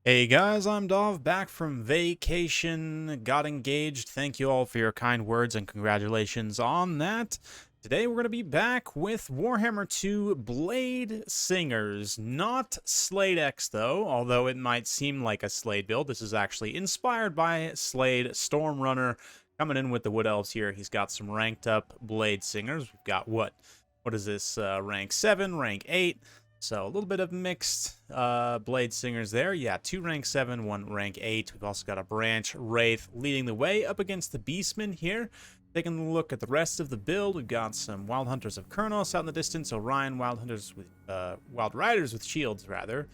Hey guys, I'm Dov, back from vacation, got engaged. Thank you all for your kind words and congratulations on that. Today we're going to be back with Warhammer 2 Bladesingers. Not Slade X though, although it might seem like a Slade build. This is actually inspired by Slade Stormrunner coming in with the Wood Elves here. He's got some ranked up Bladesingers. We've got what is this, rank 7, rank 8. So a little bit of mixed Bladesingers there. Yeah, 2 rank 7, 1 rank 8. We've also got a Branch Wraith leading the way up against the Beastmen here. Taking a look at the rest of the build, we've got some Wild Hunters of Kurnos out in the distance. Orion Wild Hunters with Wild Riders with shields rather.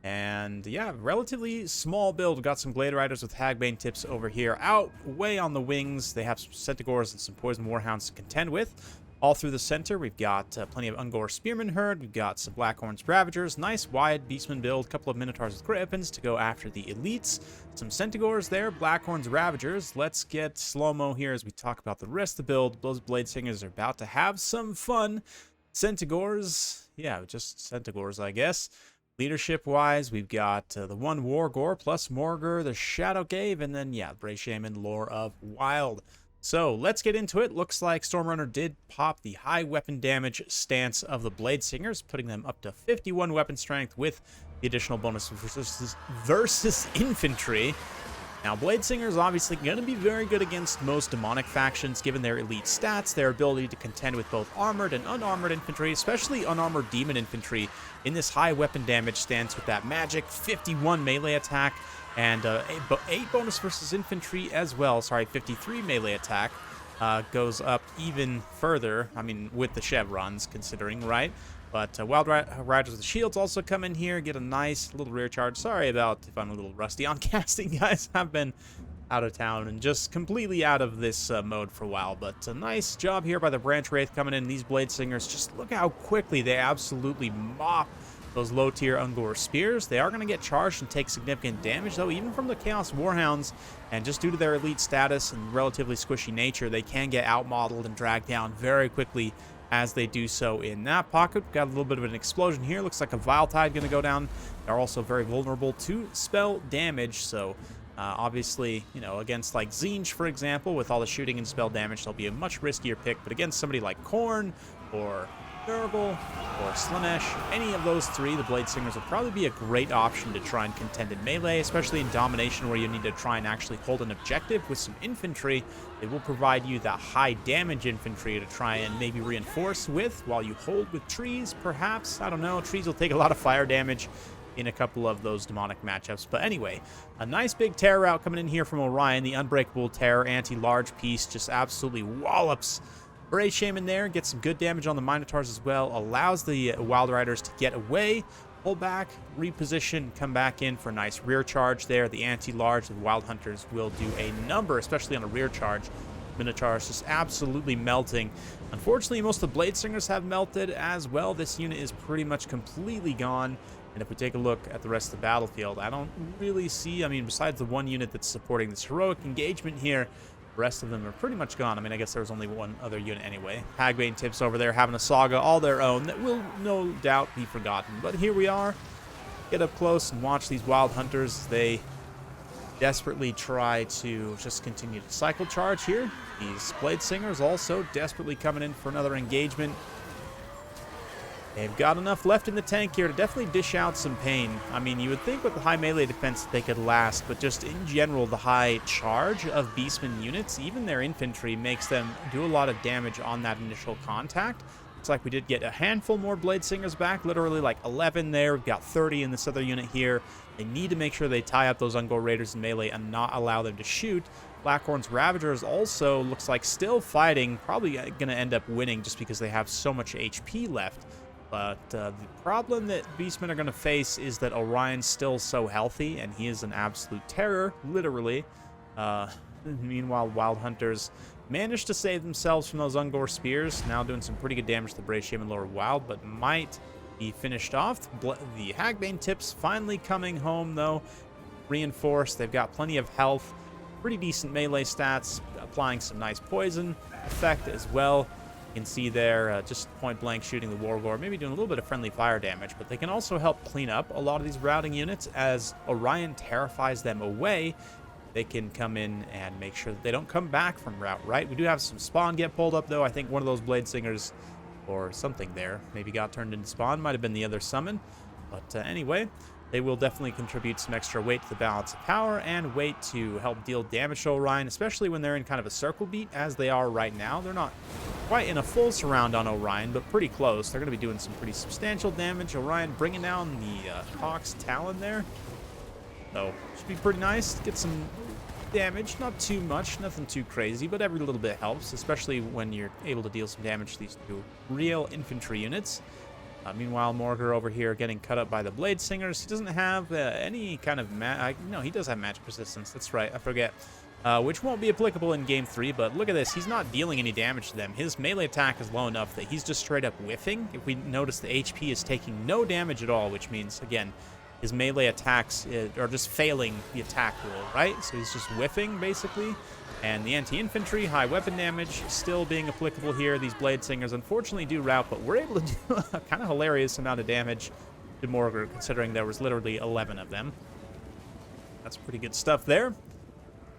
And yeah, relatively small build. We've got some Glade Riders with Hagbane tips over here. Out way on the wings, they have some Centaurs and some Poison Warhounds to contend with. All through the center, we've got plenty of Ungor Spearman Herd. We've got some Blackhorns Ravagers. Nice wide Beastman build. Couple of Minotaurs with Griffins to go after the elites. Some Centaurs there. Blackhorns Ravagers. Let's get slow-mo here as we talk about the rest of the build. Those Bladesingers are about to have some fun. Centaurs. Yeah, just Centaurs, I guess. Leadership-wise, we've got the one Wargore plus Morgur, the Shadow Cave, and then, yeah, Bray Shaman, Lore of Wild. So let's get into it. Looks like Stormrunner did pop the high weapon damage stance of the Bladesingers, putting them up to 51 weapon strength with the additional bonus versus infantry. Now, Bladesingers obviously going to be very good against most demonic factions, given their elite stats, their ability to contend with both armored and unarmored infantry, especially unarmored demon infantry in this high weapon damage stance with that magic 51 melee attack. And 8 bonus versus infantry as well. Sorry, 53 melee attack goes up even further. I mean, with the chevrons, considering, right? But Wild Riders with the shields also come in here, get a nice little rear charge. Sorry about if I'm a little rusty on casting, guys. I've been out of town and just completely out of this mode for a while. But a nice job here by the Branch Wraith coming in. These Bladesingers, just look how quickly they absolutely mop those low-tier Ungor Spears. They are going to get charged and take significant damage, though, even from the Chaos Warhounds. And just due to their elite status and relatively squishy nature, they can get outmodeled and dragged down very quickly as they do so in that pocket. We've got a little bit of an explosion here. Looks like a Vile Tide going to go down. They're also very vulnerable to spell damage, so obviously, you know, against like Zinj, for example, with all the shooting and spell damage, they'll be a much riskier pick. But against somebody like Khorne or Nurgle or Slanesh, any of those three, the Bladesingers will probably be a great option to try and contend in melee, especially in domination where you need to try and actually hold an objective with some infantry. It will provide you that high damage infantry to try and maybe reinforce with while you hold with trees, perhaps. I don't know. Trees will take a lot of fire damage in a couple of those demonic matchups. But anyway, a nice big terror route coming in here from Orion. The Unbreakable Terror anti-large piece just absolutely wallops Bray Shaman there, gets some good damage on the Minotaurs as well, allows the Wild Riders to get away, pull back, reposition, come back in for a nice rear charge there. The anti-large of the Wild Hunters will do a number, especially on a rear charge. Minotaurs just absolutely melting. Unfortunately, most of the Bladesingers have melted as well. This unit is pretty much completely gone. And if we take a look at the rest of the battlefield, I don't really see, I mean, besides the one unit that's supporting this heroic engagement here, the rest of them are pretty much gone. I mean, I guess there was only one other unit anyway. Hagbane tips over there having a saga all their own that will no doubt be forgotten. But here we are. Get up close and watch these Wild Hunters. They desperately try to just continue to cycle charge here. These Bladesingers also desperately coming in for another engagement. They've got enough left in the tank here to definitely dish out some pain. I mean, you would think with the high melee defense they could last, but just in general, the high charge of Beastmen units, even their infantry, makes them do a lot of damage on that initial contact. Looks like we did get a handful more Bladesingers back, literally like 11 there. We've got 30 in this other unit here. They need to make sure they tie up those Ungor Raiders in melee and not allow them to shoot. Blackhorns Ravagers also looks like still fighting, probably going to end up winning just because they have so much HP left. But the problem that Beastmen are going to face is that Orion's still so healthy, and he is an absolute terror, literally. Meanwhile, Wild Hunters managed to save themselves from those Ungor Spears, now doing some pretty good damage to the Bray Shaman Lore of Wild, but might be finished off. The Hagbane tips finally coming home, though. Reinforced, they've got plenty of health, pretty decent melee stats, applying some nice poison effect as well. You can see there, just point blank shooting the Wargore, maybe doing a little bit of friendly fire damage, but they can also help clean up a lot of these routing units as Orion terrifies them away. They can come in and make sure that they don't come back from route, right? We do have some spawn get pulled up, though. I think one of those Bladesingers or something there maybe got turned into spawn. Might have been the other summon. But anyway, they will definitely contribute some extra weight to the balance of power and weight to help deal damage to Orion, especially when they're in kind of a circle beat, as they are right now. They're not quite in a full surround on Orion, but pretty close. They're going to be doing some pretty substantial damage. Orion bringing down the Hawk's Talon there. So, should be pretty nice. Get some damage. Not too much, nothing too crazy, but every little bit helps, especially when you're able to deal some damage to these two real infantry units. Meanwhile, Morgar over here getting cut up by the Bladesingers. He doesn't have any kind of... no, he does have magic resistance. That's right. I forget. Which won't be applicable in Game 3, but look at this. He's not dealing any damage to them. His melee attack is low enough that he's just straight up whiffing. If we notice, the HP is taking no damage at all, which means, again, his melee attacks are just failing the attack rule, right? So he's just whiffing, basically. And the anti-infantry, high weapon damage, still being applicable here. These Bladesingers unfortunately do rout, but we're able to do a kind of hilarious amount of damage to Morgar, considering there was literally 11 of them. That's pretty good stuff there.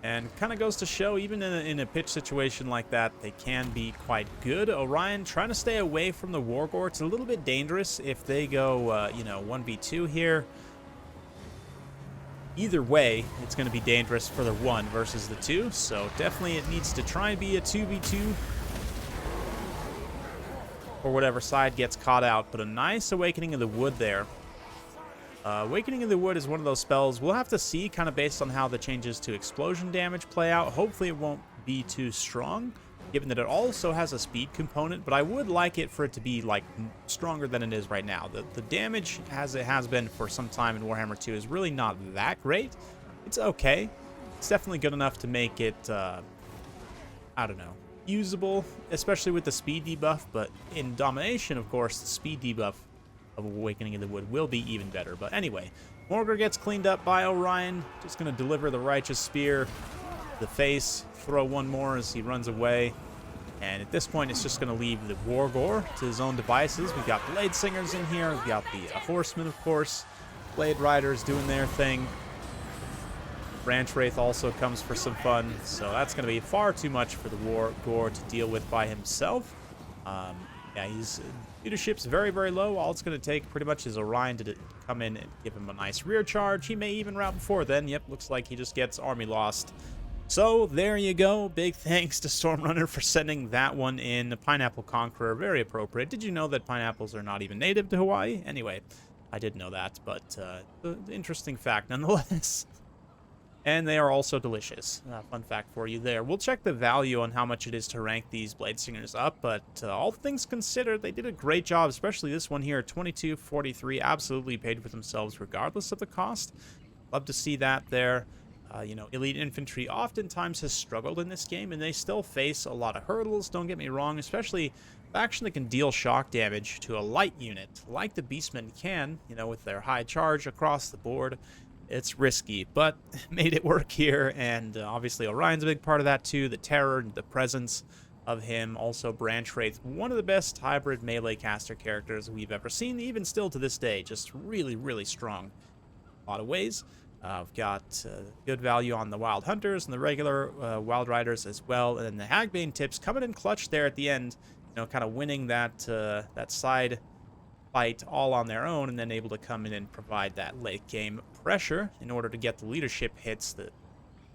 And kind of goes to show, even in a pitch situation like that, they can be quite good. Orion trying to stay away from the Wargore. It's a little bit dangerous if they go, you know, 1v2 here. Either way, it's going to be dangerous for the 1 versus the 2, so definitely it needs to try and be a 2v2 or whatever side gets caught out. But a nice Awakening of the Wood there. Awakening of the Wood is one of those spells we'll have to see, kind of based on how the changes to explosion damage play out. Hopefully it won't be too strong, given that it also has a speed component, but I would like it for it to be, like, stronger than it is right now. The damage, as it has been for some time in Warhammer 2, is really not that great. It's okay. It's definitely good enough to make it, I don't know, usable, especially with the speed debuff, but in Domination, of course, the speed debuff of Awakening of the Wood will be even better. But anyway, Morgar gets cleaned up by Orion, just going to deliver the Righteous Spear to the face, throw one more as he runs away. And at this point, it's just going to leave the Wargore to his own devices. We've got Bladesingers in here. We've got the Horsemen, of course. Blade Riders doing their thing. Branch Wraith also comes for some fun. So that's going to be far too much for the Wargore to deal with by himself. Yeah, his leadership's very, very low. All it's going to take pretty much is Orion to come in and give him a nice rear charge. He may even rout before then. Yep, looks like he just gets army lost. So, there you go. Big thanks to Stormrunner for sending that one in. Pineapple Conqueror, very appropriate. Did you know that pineapples are not even native to Hawaii? Anyway, I did know that, but the interesting fact nonetheless. And they are also delicious. Fun fact for you there. We'll check the value on how much it is to rank these Bladesingers up, but all things considered, they did a great job, especially this one here, 2243, absolutely paid for themselves regardless of the cost. Love to see that there. You know, elite infantry oftentimes has struggled in this game, and they still face a lot of hurdles, don't get me wrong, especially faction that can deal shock damage to a light unit, like the Beastmen can, you know, with their high charge across the board. It's risky, but made it work here, and obviously Orion's a big part of that too, the terror, the presence of him, also Branch Wraith, one of the best hybrid melee caster characters we've ever seen, even still to this day, just really, really strong in a lot of ways. I've got good value on the Wild Hunters and the regular Wild Riders as well. And then the Hagbane tips coming in clutch there at the end, you know, kind of winning that that side fight all on their own, and then able to come in and provide that late game pressure in order to get the leadership hits that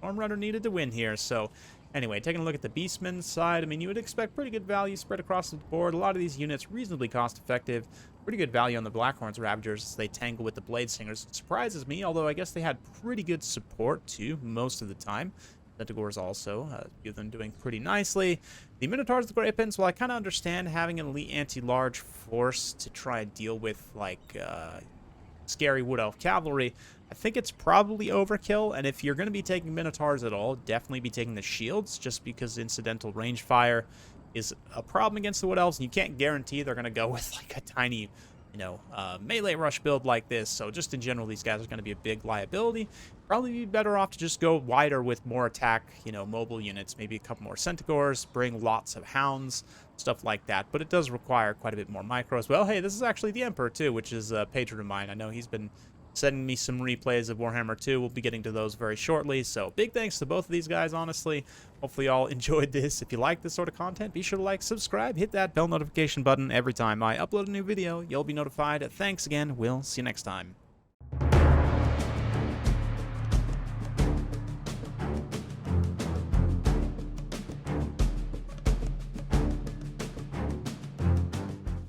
Stormrunner needed to win here. So anyway, taking a look at the Beastmen side, I mean, you would expect pretty good value spread across the board. A lot of these units reasonably cost effective. Pretty good value on the Blackhorns Ravagers as they tangle with the Bladesingers. It surprises me, although I guess they had pretty good support too most of the time. Centaurs also, a few of them doing pretty nicely. The Minotaurs, the Grapens, well, I kind of understand having an elite anti-large force to try and deal with, like, scary Wood Elf Cavalry. I think it's probably overkill, and if you're going to be taking Minotaurs at all, definitely be taking the shields, just because incidental range fire is a problem against the Wood Elves, and you can't guarantee they're going to go with, like, a tiny, melee rush build like this. So just in general, these guys are going to be a big liability. Probably be better off to just go wider with more attack, mobile units, maybe a couple more Centaurs, bring lots of Hounds, stuff like that. But it does require quite a bit more micro as well. Hey, this is actually the Emperor too, which is a patron of mine. I know he's been sending me some replays of Warhammer 2. We'll be getting to those very shortly. So big thanks to both of these guys, honestly. Hopefully y'all enjoyed this. If you like this sort of content, be sure to like, subscribe, hit that bell notification button. Every time I upload a new video, you'll be notified. Thanks again. We'll see you next time.